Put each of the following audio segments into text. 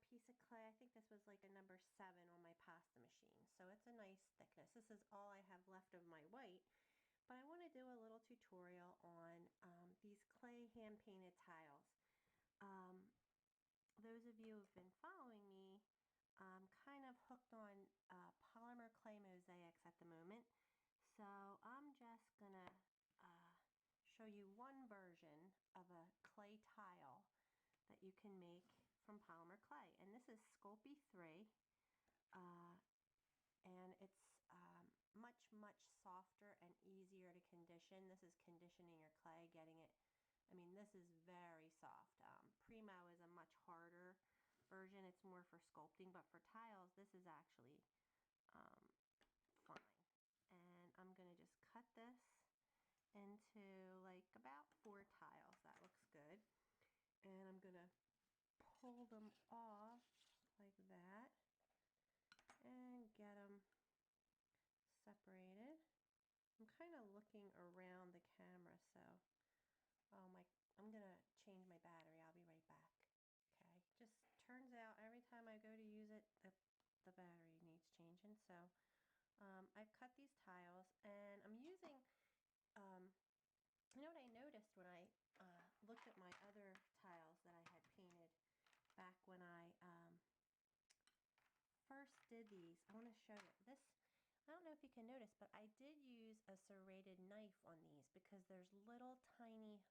piece of clay. I think this was like a number 7 on my pasta machine. So it's a nice thickness. This is all I have left of my white. But I want to do a little tutorial on these clay hand painted tiles. Those of you who have been following me, I'm kind of hooked on polymer clay mosaics at the moment. So I'm just gonna show you one version of a clay tile that you can make from polymer clay. And this is Sculpey 3. And it's much softer and easier to condition. This is conditioning your clay, getting it, I mean, this is very soft. Primo is a much harder version. It's more for sculpting, but for tiles, this is actually fine. And I'm gonna just cut this into like about 4 tiles. That looks good. And I'm gonna pull them off like that and get them separated. I'm kind of looking around the camera, so I'm gonna change my battery. I'll be right back. Okay, just turns out every time I go to use it, the battery needs changing. So I've cut these tiles, and I'm using you know what I noticed when I looked at my other tiles that I had painted back when I first did these. I want to show you this. I don't know if you can notice, but I did use a serrated knife on these because there's little tiny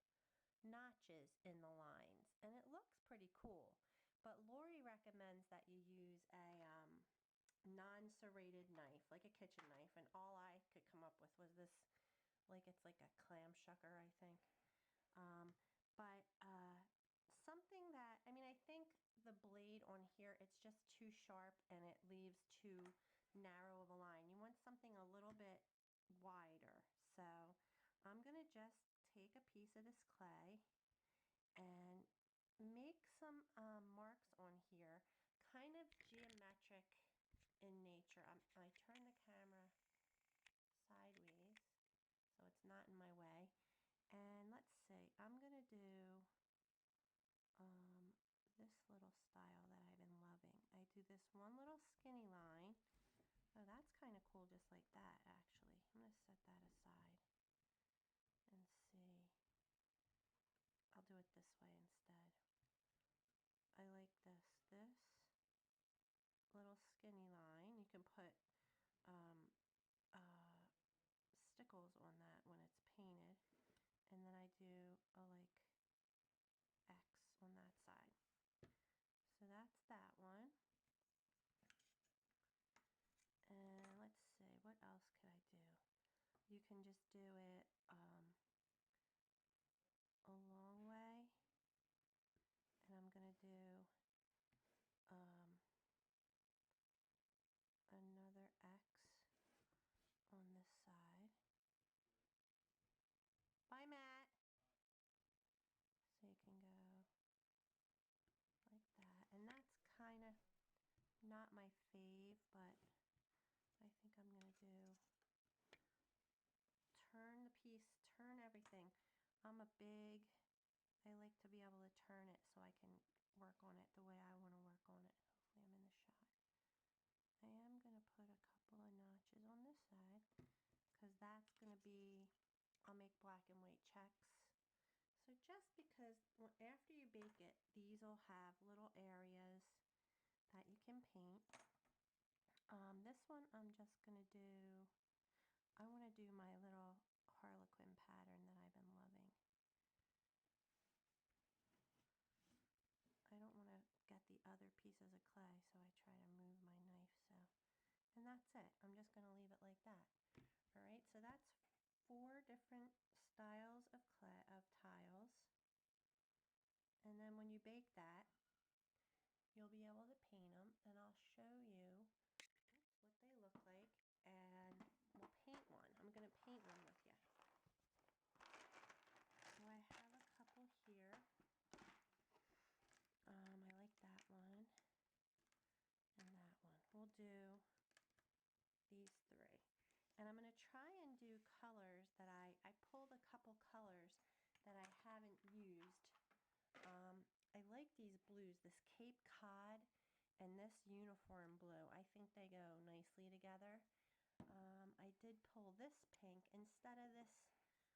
notches in the lines, and it looks pretty cool. But Lori recommends that you use a non-serrated knife, like a kitchen knife, and all I could come up with was this, like it's like a clam shucker, I think. But something that, I mean, I think the blade on here, it's just too sharp and it leaves too narrow of a line. You want something a little bit wider. So I'm gonna just take a piece of this clay and make some marks on here, kind of geometric in nature. I turn the camera sideways so it's not in my way. And let's see, I'm gonna do this little style that I've been loving. I do this one little skinny line. Oh, that's kind of cool, just like that, actually. I'm gonna set that aside and see. I'll do it this way instead. I like this little skinny line. You can put stickles on that when it's painted. And then I do a like X on that side. So that's that one. And let's see, what else could I do? You can just do it a long way. And I'm gonna do another X on this side. Bye, Matt. So you can go like that. And that's kind of not my fave, but I think I'm gonna do turn the piece, turn everything. I like to be able to turn it so I can work on it the way I want to work on it. Hopefully I'm in the shot. I am going to put a couple of notches on this side because that's going to be, I'll make black and white checks. So just because after you bake it, these will have little areas that you can paint. This one I'm just going to do, I want to do my little harlequin pattern that I've been loving. I don't want to get the other pieces of clay, so I try to move my knife. So, and that's it. I'm just going to leave it like that. All right, so that's 4 different styles of clay, of tiles. And then when you bake that, you'll be able to paint them, and I'll show you what they look like, and we'll paint one. I'm going to paint one with you. So I have a couple here. I like that one and that one. We'll do these 3. And I'm going to try and do colors that I pulled a couple colors that I haven't used. I like these blues. This Cape Cod and this uniform blue. I think they go nicely together. I did pull this pink instead of this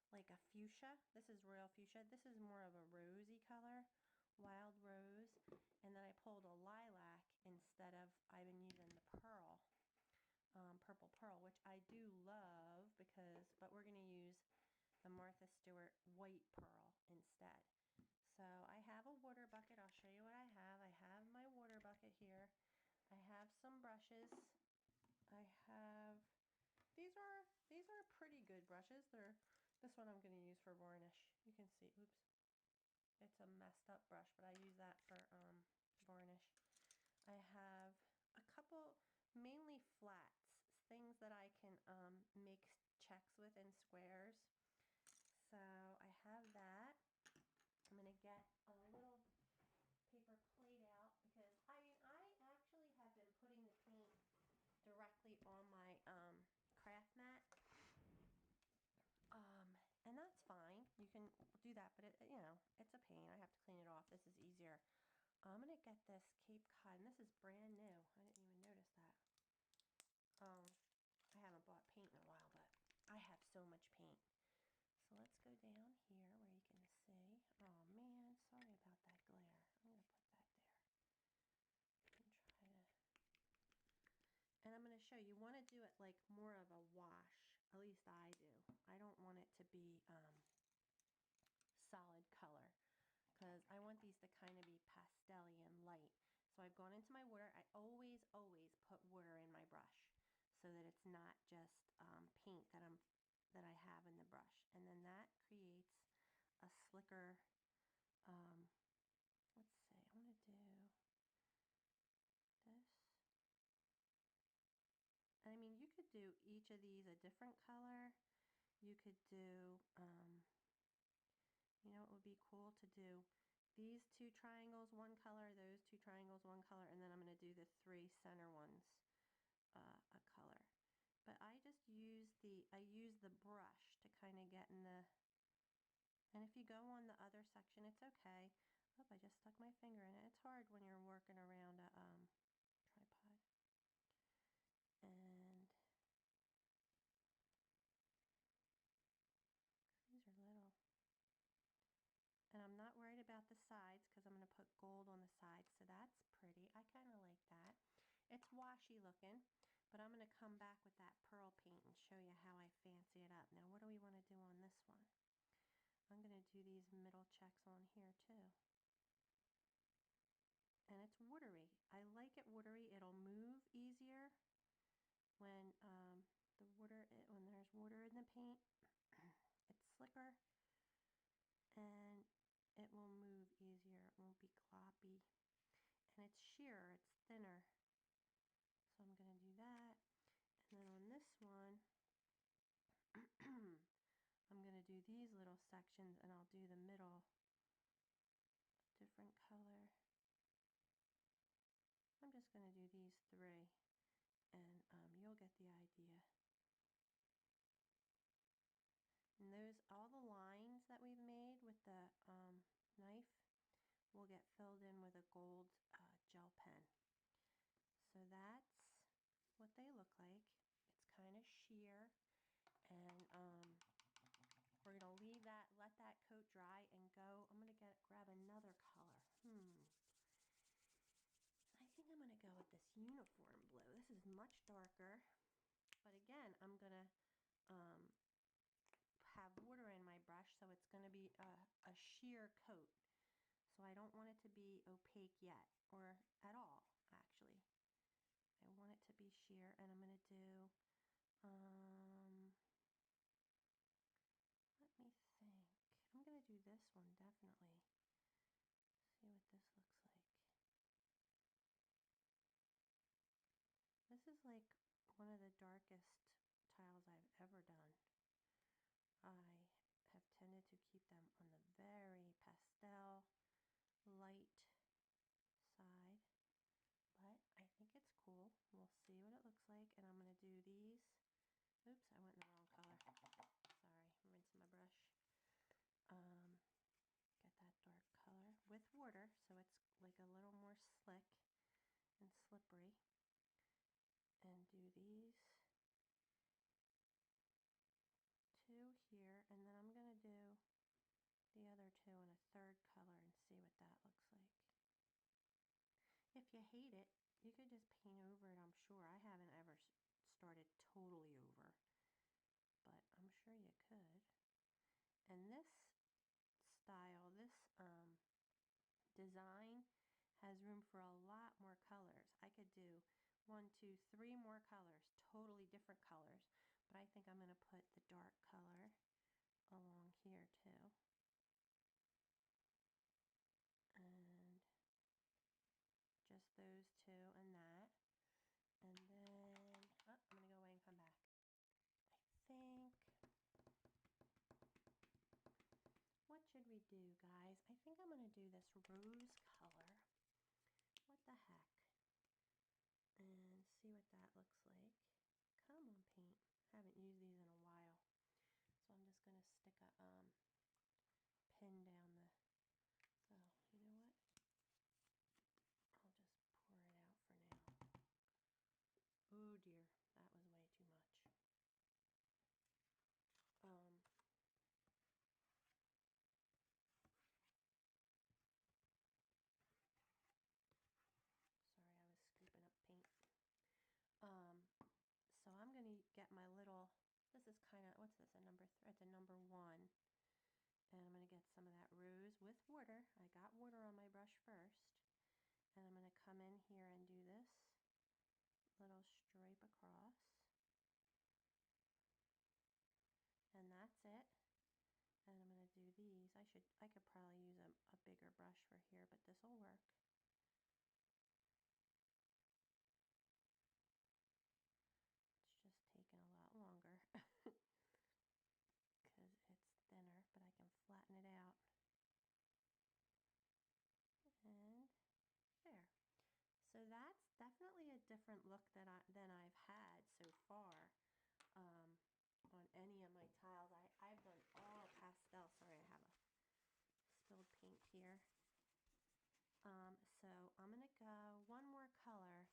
like a fuchsia. This is royal fuchsia. This is more of a rosy color, wild rose. And then I pulled a lilac instead of, I've been using the pearl, purple pearl, which I do love but we're going to use the Martha Stewart white pearl instead. So I have a water bucket. I'll show you what I have. I have my water bucket here. I have some brushes. I have, these are pretty good brushes. This one I'm going to use for varnish. You can see, oops, it's a messed up brush, but I use that for varnish. I have a couple, mainly flats, things that I can make checks with in squares. So I have that. I'm going to get a little paper plate out because I actually have been putting the paint directly on my craft mat. And that's fine. You can do that, but it's a pain. I have to clean it off. This is easier. I'm going to get this Cape Cod, and this is brand new. I didn't even notice that. I haven't bought paint in a while, but I have so much paint. So let's go down here where you can see. Oh man, sorry about that glare. I'm going to put that there. And I'm going to show you, want to do it like more of a wash. At least I do. I don't want it to be solid color because I want these to kind of be pastel-y and light. So I've gone into my water. I always put water in my brush so that it's not just paint that I have in the brush. And then that creates a slicker, let's see, I want to do this. I mean, you could do each of these a different color. You could do, you know, it would be cool to do these two triangles one color, those two triangles one color, and then I'm going to do the three center ones a color. But I just use the brush to kind of get in the, and if you go on the other section, it's okay. Oh, I just stuck my finger in it. It's hard when you're working around a tripod. And these are little. And I'm not worried about the sides because I'm going to put gold on the sides, so that's pretty. I kind of like that. It's washy looking, but I'm going to come back with that pearl paint and show you how I fancy it up. Now, what do we want to do on this one? I'm going to do these middle checks on here too. And it's watery. I like it watery. It'll move easier when when there's water in the paint. It's slicker and it will move easier. It won't be gloppy. And it's sheer, it's thinner. So I'm going to do that. And then on this one, I'm going to do these little sections and I'll do the middle a different color. I'm just going to do these three and you'll get the idea. And all the lines that we've made with the knife will get filled in with a gold gel pen. So that's what they look like. It's kind of sheer, and we're going to leave that, let that coat dry and go. I'm going to grab another color. I think I'm going to go with this uniform blue. This is much darker, but again, I'm going to have water in my brush, so it's going to be a sheer coat. So I don't want it to be opaque yet, or at all, actually. I want it to be sheer, and I'm going to do, let me think. I'm going to do this one, definitely. See what this looks like. This is like one of the darkest tiles I've ever done. I have tended to keep them on the very pastel, light side, but I think it's cool. We'll see what it looks like, and I'm going to do these. Oops, I went in the wrong color. Sorry, I'm rinsing my brush. Get that dark color with water, so it's like a little more slick. and slippery. And do these two here, and then I'm going to do the other two in a third color and see what that looks like. If you hate it, you could just paint over it, I'm sure. I haven't ever started totally over, but I'm sure you could. And this style, this design has room for a lot more colors. I could do 1, 2, 3 more colors, totally different colors, but I think I'm going to put the dark color along here too. And just those two and that. And then, oh, I'm going to go away and come back. I think, what should we do, guys? I think I'm going to do this rose color. What the heck? And see what that looks like. Come on, paint. Haven't used these in a while. So I'm just going to stick a pin down the, oh, you know what? I'll just pour it out for now. Oh dear, that was way too much. Sorry, I was scooping up paint. So I'm going to get my little, this is kind of, what's this, a number 3? It's a number 1. And I'm going to get some of that rose with water. I got water on my brush first. And I'm going to come in here and do this little stripe across. And that's it. And I'm going to do these. I could probably use a bigger brush for here, but this will work. It's just taking a lot longer because it's thinner, but I can flatten it out. And there. So that's definitely a different look than I've had so far on any of my tiles. I've done all pastel. Sorry, I have a spilled paint here. So I'm going to go one more color.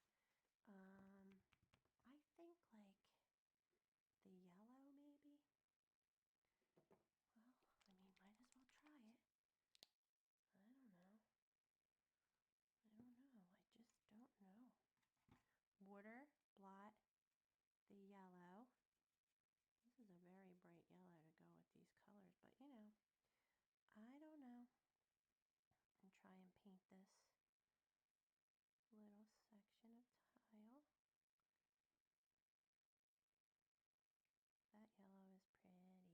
I think like the yellow maybe. Well, I mean, might as well try it. I don't know. I just don't know. Water, blot, the yellow. This is a very bright yellow to go with these colors, but you know, I don't know. And try and paint this little section of tile. That yellow is pretty.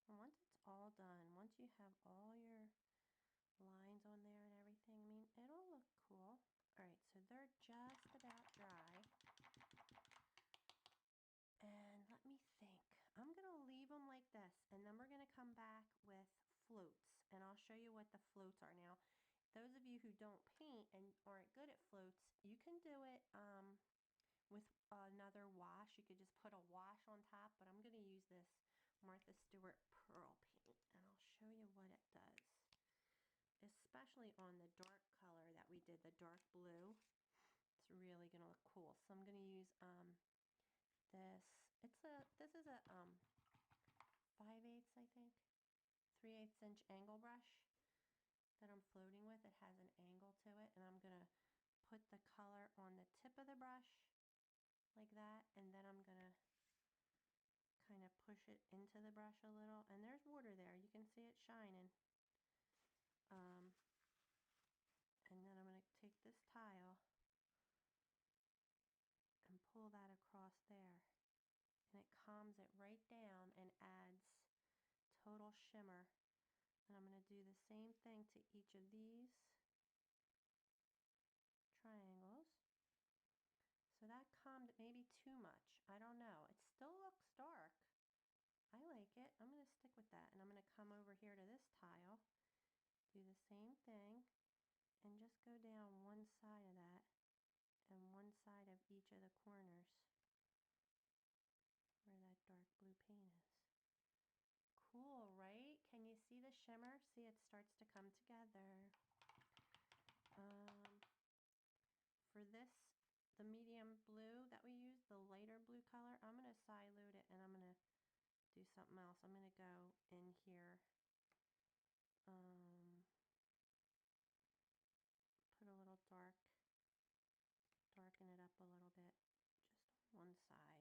And once it's all done, once you have all your lines on there and everything, I mean, it'll look cool. Alright, so they're just about dry. And let me think. I'm going to leave them like this, and then we're going to come back with floats, and I'll show you what the floats are. Now, those of you who don't paint and aren't good at floats, you can do it with another wash. You could just put a wash on top, but I'm going to use this Martha Stewart Pearl paint, and I'll show you what it does. Especially on the dark color that we did, the dark blue. It's really going to look cool. So I'm going to use this is a 5/8, I think, 3/8 inch angle brush that I'm floating with. It has an angle to it, and I'm going to put the color on the tip of the brush like that, and then I'm going to kind of push it into the brush a little, and there's water there. You can see it shining. And then I'm going to take this tile and pull that across there, and it calms it right down and adds total shimmer. And I'm going to do the same thing to each of these triangles. So that calmed it maybe too much. I don't know. It still looks dark. I like it. I'm going to stick with that. And I'm going to come over here to this tile, do the same thing, and just go down one side of that and one side of each of the corners where that dark blue paint is. Cool, right? Can you see the shimmer? See, it starts to come together. For this, the medium blue that we use, the lighter blue color, I'm going to side load it and I'm going to do something else. I'm going to go in here, put a little darken it up a little bit, just on one side.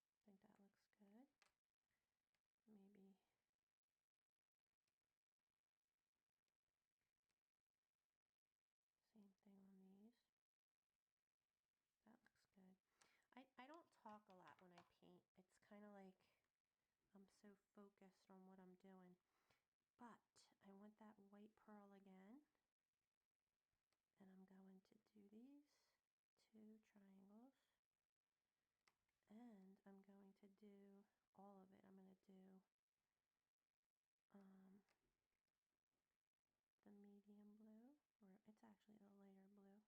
I think that looks good. Maybe same thing on these. That looks good. I don't talk a lot when I paint. It's kind of like I'm so focused on what I'm doing. But I want that white pearl again. And I'm going to do these 2 triangles. And I'm going to do all of it. I'm going to do the medium blue, or it's actually the lighter blue.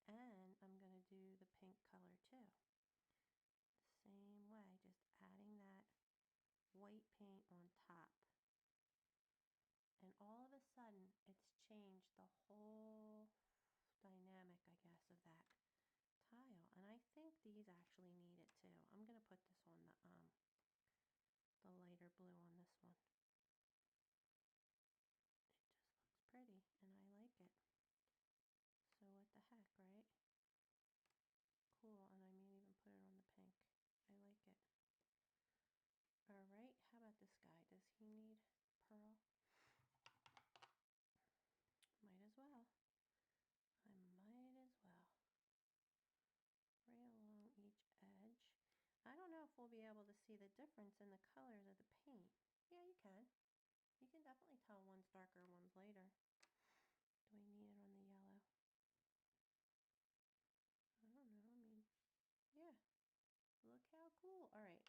And I'm going to do the pink color too. The same way, just adding that white paint on top. And all of a sudden, it's changed the whole dynamic, I guess, of that tile. And I think these actually need it too. I'm going to put this on the lighter blue on this one. It just looks pretty, and I like it. So what the heck, right? Cool, and I may even put it on the pink. I like it. All right, how about this guy? Does he need pearl? Might as well. I might as well. Right along each edge. I don't know if we'll be able to see the difference in the colors of the paint. Yeah, you can. You can definitely tell one's darker, one's lighter. Do we need it on the yellow? I don't know, I mean, yeah. Look how cool. All right,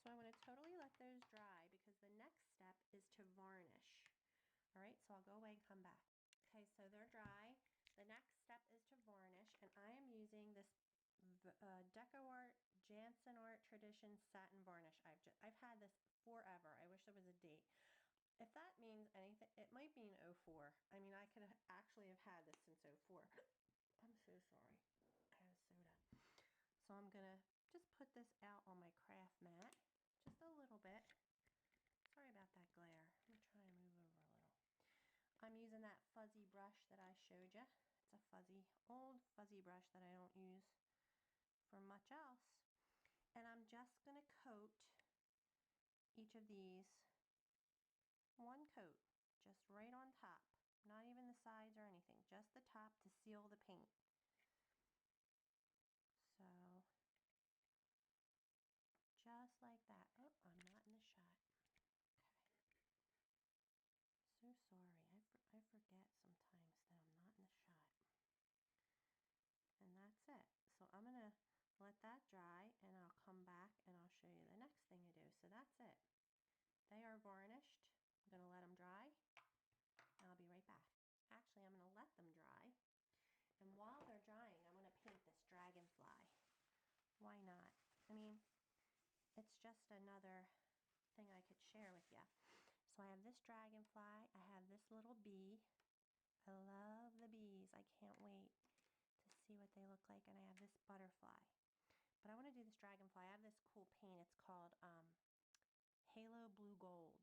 so I want to totally let those dry because the next step is to varnish. All right, so I'll go away and come back. Okay, so they're dry. The next step is to varnish, and I am using this DecoArt Jansen Art Tradition Satin Varnish. I've had this forever. I wish there was a date. If that means anything, it might be an 04. I mean, I could actually have had this since 04. I'm so sorry. I had a soda. So I'm going to just put this out on my craft mat, just a little bit. Sorry about that glare. I'm going to try and move over a little. I'm using that fuzzy brush that I showed you. It's a old fuzzy brush that I don't use for much else. And I'm just going to coat each of these one coat, just right on top. Not even the sides or anything, just the top to seal the paint. So, just like that. Oh, I'm not in the shot. Okay. So sorry. I forget sometimes that I'm not in the shot. And that's it. So I'm going to let that dry and I'll come back and I'll show you the next thing to do. So that's it. They are varnished. I'm going to let them dry and I'll be right back. Actually, I'm going to let them dry. And while they're drying, I'm going to paint this dragonfly. Why not? I mean, it's just another thing I could share with you. So I have this dragonfly. I have this little bee. I love the bees. I can't wait to see what they look like. And I have this butterfly. But I want to do this dragonfly. I have this cool paint. It's called Halo Blue Gold.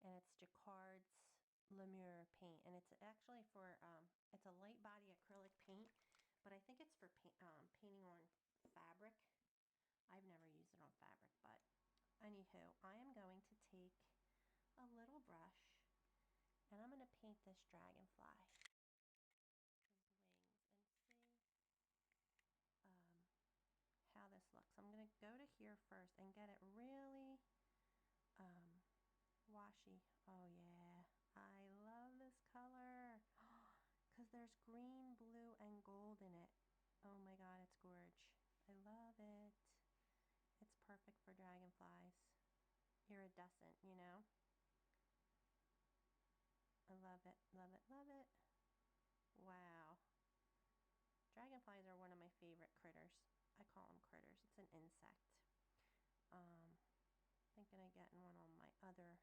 And it's Jacquard's Lemure paint. And it's actually for, it's a light body acrylic paint. But I think it's for painting on fabric. I've never used it on fabric, but anywho, I am going to take a little brush and I'm going to paint this dragonfly. His wings and see how this looks. I'm going to go to here first and get it really washy. Oh yeah, I love this color because there's green, blue, and gold in it. Oh my god, it's gorge. I love it. It's perfect for dragonflies. Iridescent, you know? I love it, love it, love it. Wow. Dragonflies are one of my favorite critters. I call them critters. It's an insect. thinking of getting one on my other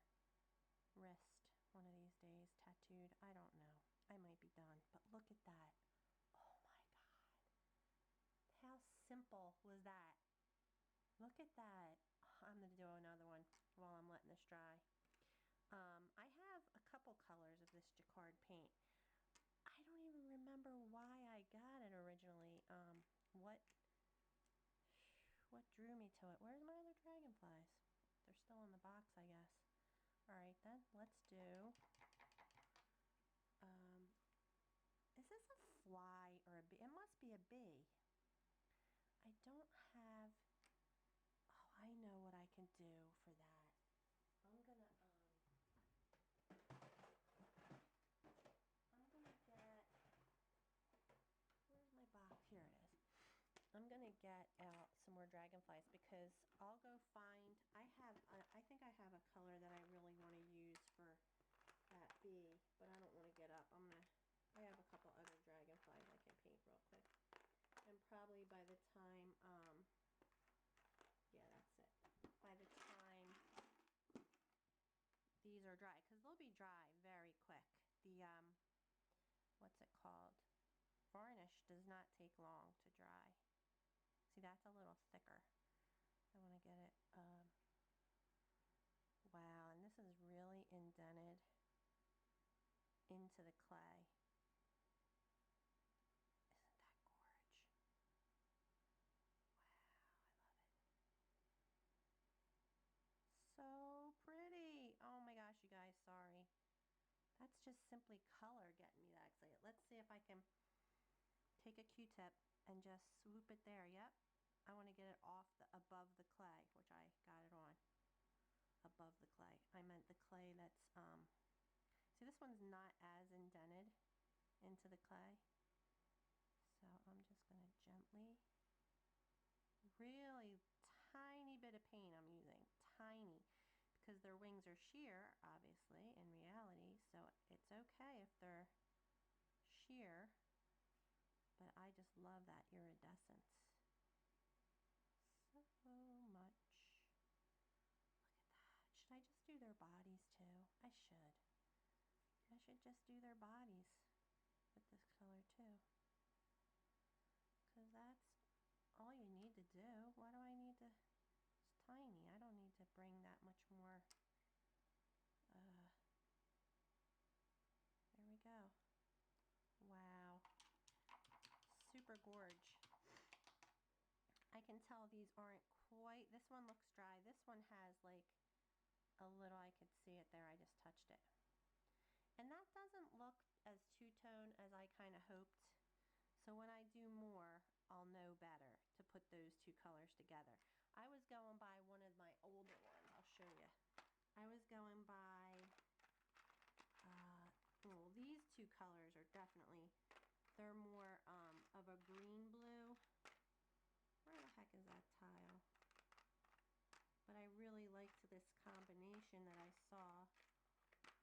wrist one of these days, tattooed. I don't know. I might be done, but look at that. Oh my God. How simple was that? Look at that. I'm going to do another one while I'm letting this dry. I have a couple colors of this Jacquard paint. I don't even remember why I got it originally. What drew me to it? Where's my other dragonflies? They're still in the box, I guess. Alright then, let's do, is this a fly or a bee? It must be a bee. I don't have, oh, I know what I can do for that. I'm gonna get, where's my box? Here it is. I'm gonna get out some more dragonflies because I'll go find, I think I have a color that I really want to use for that bee, but I don't want to get up. I have a couple other dragonflies I can paint real quick. And probably by the time, yeah, that's it. By the time these are dry, because they'll be dry very quick. The, what's it called? Varnish does not take long to dry. See, that's a little thicker. I want to get it, wow, and this is really indented into the clay. Isn't that gorge? Wow, I love it. So pretty. Oh my gosh, you guys, sorry. That's just simply color getting me that excited. Let's see if I can take a Q-tip and just swoop it there. Yep. I want to get it off above the clay, which I got it on. Above the clay. I meant the clay that's, see, this one's not as indented into the clay. So I'm just going to gently, really tiny bit of paint I'm using. Tiny. Because their wings are sheer, obviously, in reality. So it's okay if they're sheer. But I just love that iridescence so much. Look at that. Should I just do their bodies too? I should. I should just do their bodies with this color too. Because that's all you need to do. Why do I need to? It's tiny. I don't need to bring that much more. There we go. Wow. Super gorge. I can tell these aren't quite, this one looks dry. This one has like a little, I could see it there, I just touched it. And that doesn't look as two-tone as I kind of hoped. So when I do more, I'll know better to put those two colors together. I was going by one of my older ones, I'll show you. I was going by, well, these two colors are definitely, they're more of a green blue. Where the heck is that tile? But I really liked this combination that I saw.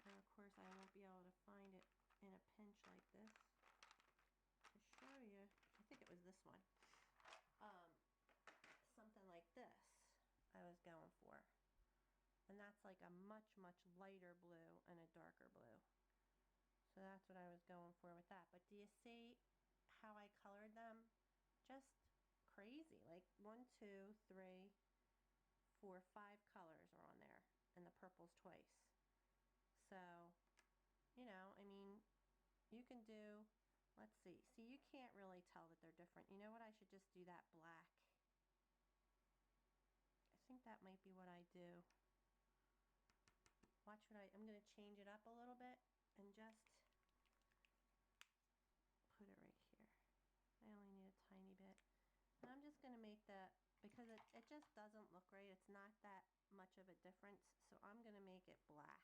And of course I won't be able to find it in a pinch like this to show you. I think it was this one. Something like this I was going for. And that's like a much, much lighter blue and a darker blue. So that's what I was going for with that. But do you see how I colored them? Just crazy. Like 1, 2, 3, 4, 5 colors are on there. And the purple's twice. So, you know, I mean, you can do, let's see. See, you can't really tell that they're different. You know what? I should just do that black. I think that might be what I do. Watch what I'm going to change it up a little bit and just put it right here. I only need a tiny bit. And I'm just going to make that, because it just doesn't look right. It's not that much of a difference. So I'm going to make it black.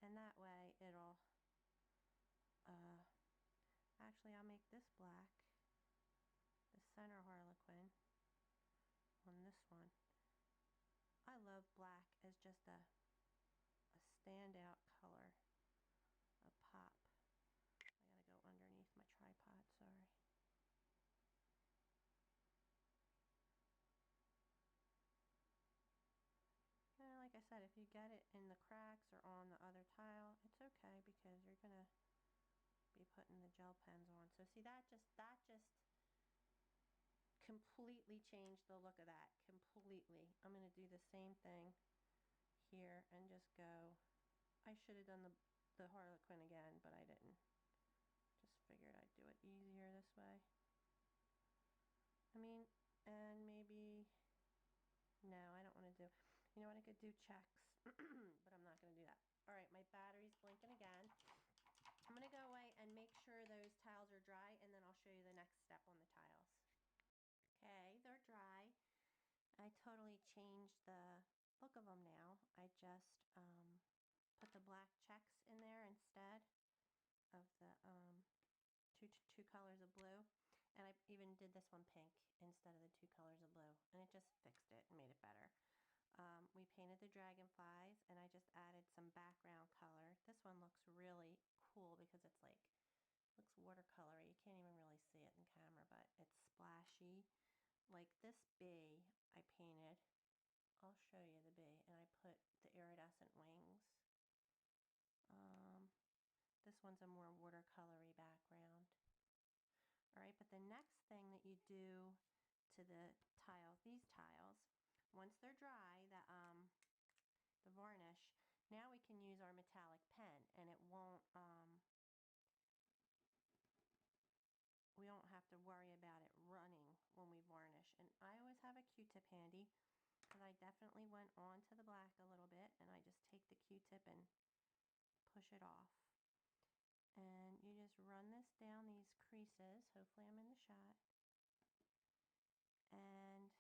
And that way it'll, actually I'll make this black, the center Harlequin, on this one. I love black as just a standout color, a pop. I gotta go underneath my tripod, sorry. said, if you get it in the cracks or on the other tile, it's okay because you're gonna be putting the gel pens on. So see, that just completely changed the look of that, completely. I'm gonna do the same thing here and just go. I should have done the Harlequin again, but I didn't. Just figured I'd do it easier this way. I mean, and maybe, no, I don't want to do, you know what, I could do checks, but I'm not going to do that. All right, my battery's blinking again. I'm going to go away and make sure those tiles are dry, and then I'll show you the next step on the tiles. Okay, they're dry. I totally changed the look of them now. I just put the black checks in there instead of the two colors of blue. And I even did this one pink instead of the two colors of blue. And it just fixed it and made it better. We painted the dragonflies, and I just added some background color. This one looks really cool because it's like, looks watercolory. You can't even really see it in camera, but it's splashy. Like this bee I painted. I'll show you the bee. And I put the iridescent wings. This one's a more watercolory background. All right, but the next thing that you do to the tiles, these tiles, once they're dry, the varnish, now we can use our metallic pen, and it won't, we don't have to worry about it running when we varnish. And I always have a Q-tip handy, and I definitely went on to the black a little bit, and I just take the Q-tip and push it off. And you just run this down these creases. Hopefully I'm in the shot. And,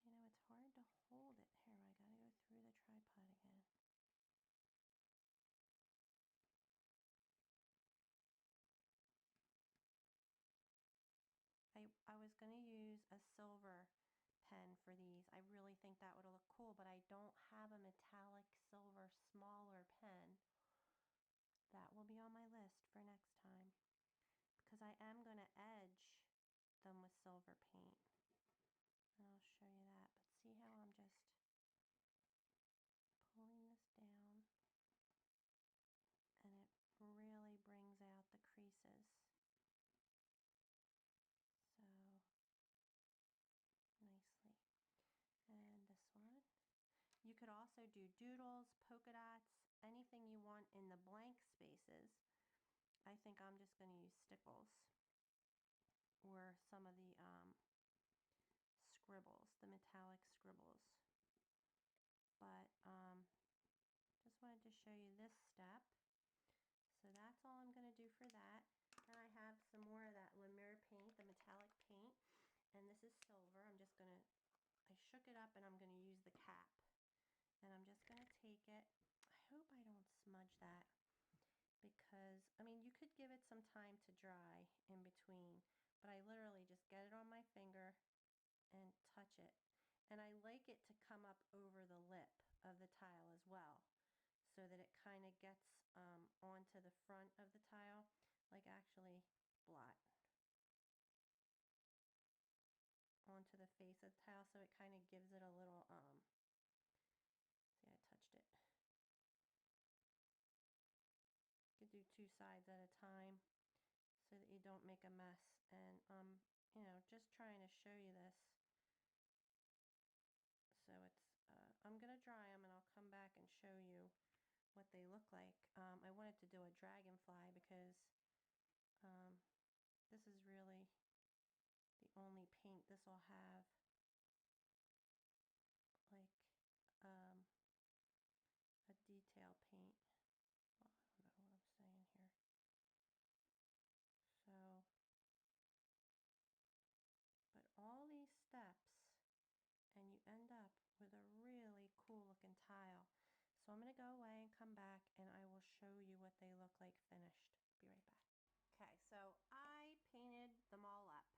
you know, it's hard to hold it. Here, I gotta go through the tripod again. I was gonna use a silver pen for these. I really think that would look cool, but I don't have a metallic silver smaller pen. That will be on my list for next time, because I am going to edge them with silver paint. And I'll show you that. But see how I'm just pulling this down, and it really brings out the creases. So nicely. And this one. You could also do doodles, polka dots, anything you want in the blank spaces. I think I'm just going to use stickles or some of the scribbles, the metallic scribbles. But just wanted to show you this step. So that's all I'm going to do for that. And I have some more of that La Mer paint, the metallic paint. And this is silver. I'm just going to, I shook it up, and I'm going to use the cap. And I'm just going to take it. I hope I don't smudge that, because, I mean, you could give it some time to dry in between, but I literally just get it on my finger and touch it. And I like it to come up over the lip of the tile as well, so that it kind of gets onto the front of the tile, like actually blot onto the face of the tile, so it kind of gives it a little, see, I touched it. You could do two sides at a time so that you don't make a mess. And you know, just trying to show you this. So it's, I'm gonna dry them, and I'll come back and show you what they look like. I wanted to do a dragonfly because this is really the only paint this will have, like a detail paint. Well, I don't know what I'm saying here. So, but all these steps, and you end up with a really cool looking tile. So I'm going to go away and come back, and I will show you what they look like finished. Be right back. Okay, so I painted them all up.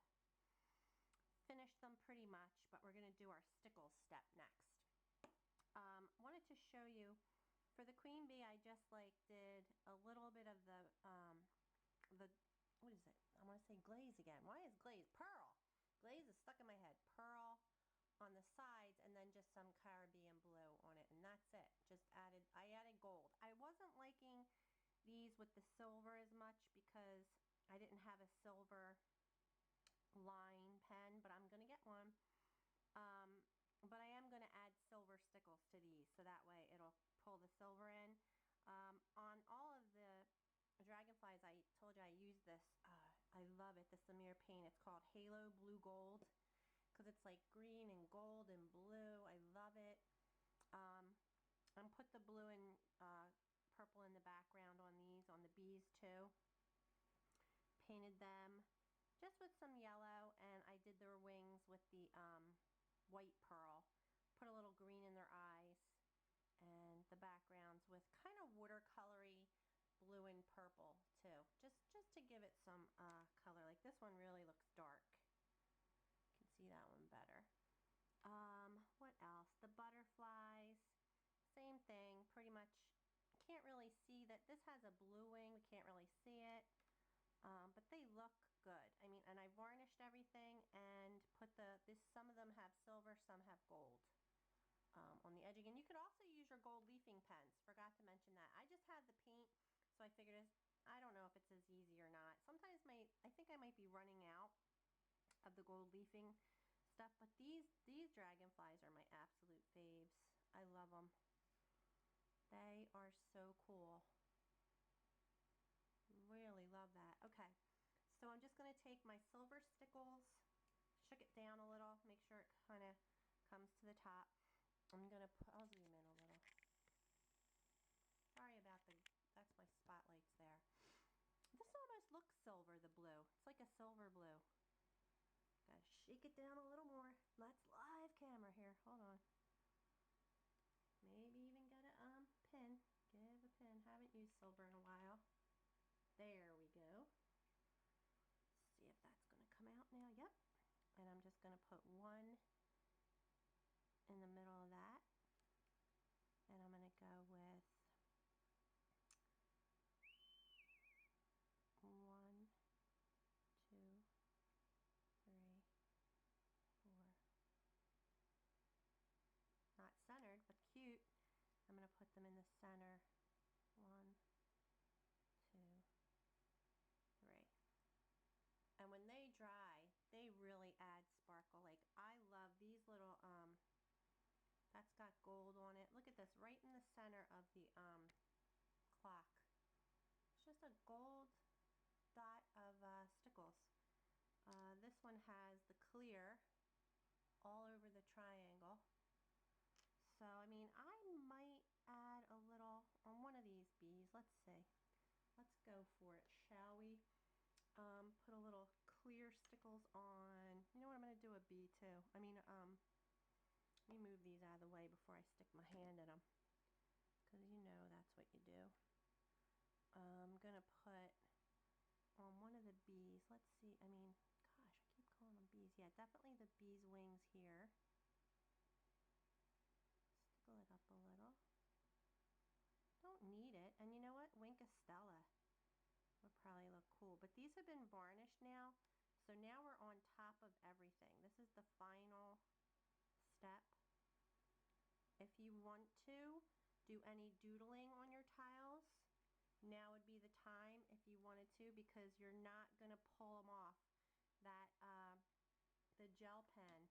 Finished them pretty much, but we're going to do our stickles step next. Wanted to show you, for the queen bee, I just like did a little bit of the what is it? I want to say glaze again. Why is glaze? Pearl. Glaze is stuck in my head. Pearl on the sides, and then just some Caribbean blue on that's it. I added gold. I wasn't liking these with the silver as much because I didn't have a silver line pen, but I'm going to get one. But I am going to add silver stickles to these, so that way it'll pull the silver in. On all of the dragonflies, I told you I use this. I love it, the Samir paint. It's called Halo Blue Gold, because it's like green and gold and blue. I love it. And put the blue and purple in the background on these, on the bees too. Painted them just with some yellow, and I did their wings with the white pearl. Put a little green in their eyes, and the backgrounds with kind of watercolory blue and purple too, just to give it some color. Like this one really looks dark. You can see that one better. What else? The butterflies, same thing, pretty much. Can't really see that this has a blue wing. We can't really see it, but they look good. I mean, and I varnished everything and put some of them have silver, some have gold on the edging. And you could also use your gold leafing pens. Forgot to mention that. I just had the paint, so I figured I don't know if it's as easy or not. Sometimes I think I might be running out of the gold leafing stuff, but these dragonflies are my absolute faves. I love them. They are so cool. Really love that. Okay, so I'm just going to take my silver stickles, shook it down a little, make sure it kind of comes to the top. I'm going to I'll zoom in a little. Sorry about that's my spotlights there. This almost looks silver, the blue. It's like a silver blue. Gotta shake it down a little more. That's live camera here. Hold on. Maybe even get a pin. Give a pin. Haven't used silver in a while. There we go. See if that's going to come out now. Yep. And I'm just going to put one in the middle of that. And I'm going to go with 1, 2, 3, 4. Not centered, but cute. I'm going to put them in the center. 1, 2, 3. And when they dry, they really add sparkle. Like, I love these little, that's got gold on it. Look at this, right in the center of the clock. It's just a gold dot of stickles. This one has the clear all over the triangle. So, I mean, I might add a little on one of these bees. Let's see. Let's go for it, shall we? Put a little clear stickles on. You know what? I'm going to do a bee too. I mean, let me move these out of the way before I stick my hand in them, because you know that's what you do. I'm going to put on one of the bees. Let's see. I mean, gosh, I keep calling them bees. Yeah, definitely the bee's wings here. Stickle it up a little. Don't need it. And you know what? Wink a Stella would probably look cool. But these have been varnished now. So now we're on top of everything. This is the final step. If you want to do any doodling on your tiles, now would be the time if you wanted to, because you're not going to pull them off. That the gel pen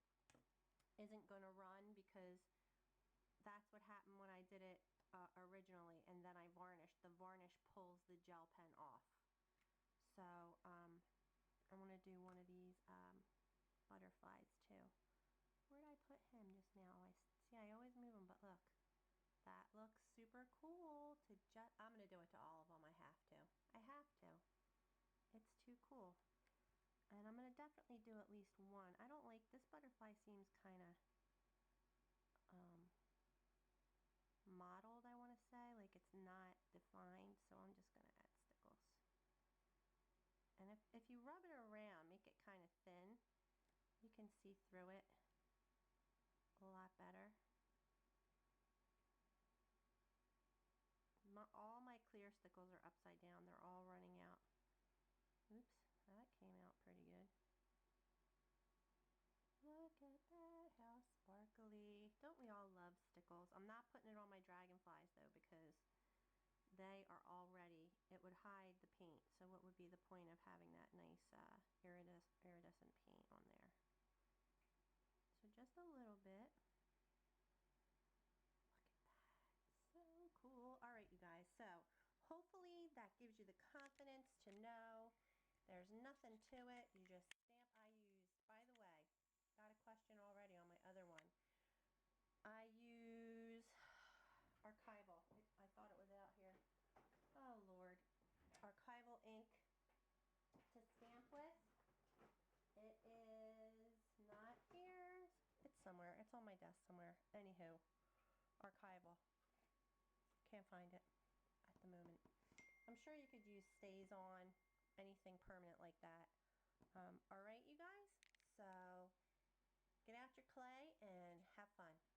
isn't going to run, because that's what happened when I did it originally, and then I varnished. The varnish pulls the gel pen off. So I'm going to do one of these butterflies too. Where did I put him just now? I always move him, but look. That looks super cool. I'm going to do it to all of them. I have to. I have to. It's too cool. And I'm going to definitely do at least one. I don't like, this butterfly seems kind of mottled, I want to say. Like it's not defined, so I'm just going to add stickles. And if you rub it around, make it kind of thin, you can see through it a lot better. All my clear stickles are upside down. They're all running out. Oops, that came out pretty good. Look at that, how sparkly. Don't we all love stickles? I'm not putting it on my dragonflies though, because they are already, it would hide the paint. So what would be the point of having that nice iridescent paint on there? So just a little bit. Look at that, so cool. All right, you guys, so hopefully that gives you the confidence to know there's nothing to it. You just stamp. I used, by the way, got a question already on my other one. I use Archival. I thought it was out here. Oh Lord. Archival ink to stamp with. It is not here. It's somewhere. It's on my desk somewhere. Anywho, Archival. Can't find it at the moment. I'm sure you could use StazOn, anything permanent like that. All right, you guys. So get out your clay and have fun.